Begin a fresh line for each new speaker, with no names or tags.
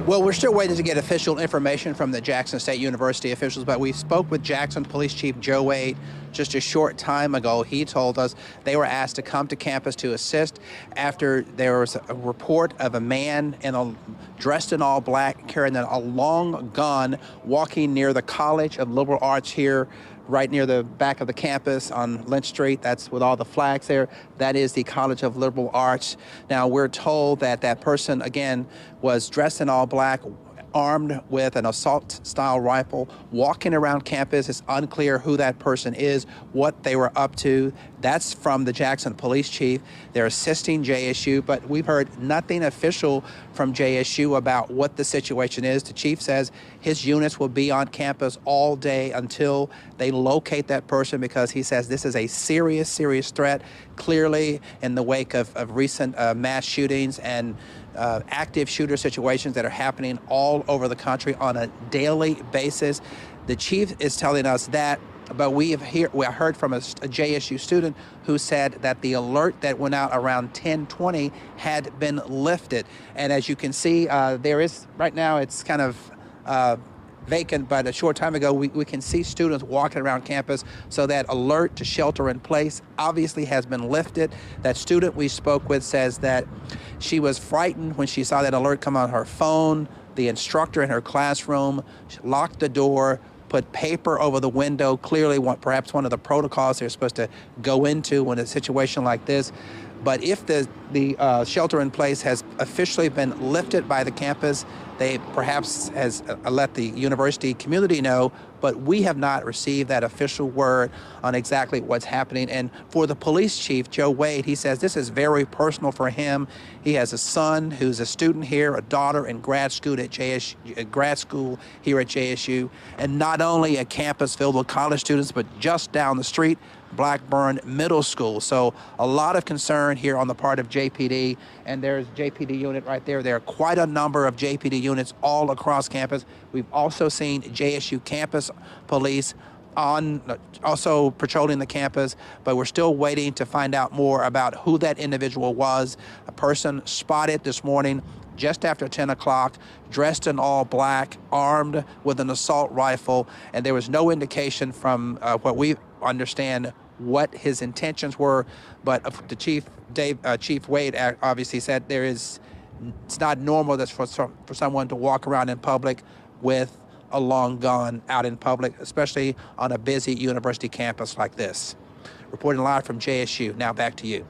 Well, we're still waiting to get official information from the Jackson State University officials, but we spoke with Jackson Police Chief Joe Wade just a short time ago. He told us they were asked to come to campus to assist after there was a report of a man dressed in all black, carrying a long gun, walking near the College of Liberal Arts here, right near the back of the campus on Lynch Street. That's with all the flags there. That is the College of Liberal Arts. Now, we're told that that person, again, was dressed in all black, armed with an assault-style rifle, walking around campus. It's unclear who that person is, what they were up to. That's from the Jackson Police Chief. They're assisting JSU, but we've heard nothing official from JSU about what the situation is. The chief says his units will be on campus all day until they locate that person, because he says this is a serious, serious threat, clearly in the wake of recent mass shootings and active shooter situations that are happening all over the country on a daily basis. The chief is telling us that, but we heard from a JSU student who said that the alert that went out around 10:20 had been lifted. And as you can see, there is, right now it's kind of vacant, but a short time ago we can see students walking around campus. So that alert to shelter in place obviously has been lifted. That student we spoke with says that she was frightened when she saw that alert come on her phone. The instructor in her classroom locked the door, put paper over the window, clearly perhaps one of the protocols they're supposed to go into in a situation like this. But if the shelter in place has officially been lifted by the campus, they perhaps has let the university community know, but we have not received that official word on exactly what's happening. And for the police chief, Joe Wade, he says this is very personal for him. He has a son who's a student here, a daughter in grad school here at JSU, and not only a campus filled with college students, but just down the street, Blackburn Middle School. So a lot of concern here on the part of JPD, and there's JPD unit right there. There are quite a number of JPD units all across campus. We've also seen JSU campus police also patrolling the campus, but we're still waiting to find out more about who that individual was. A person spotted this morning just after 10 o'clock, dressed in all black, armed with an assault rifle, and there was no indication from what we understand what his intentions were, but the Chief Wade obviously said it's not normal for someone to walk around in public with a long gun out in public, especially on a busy university campus like this. Reporting live from JSU. Now back to you.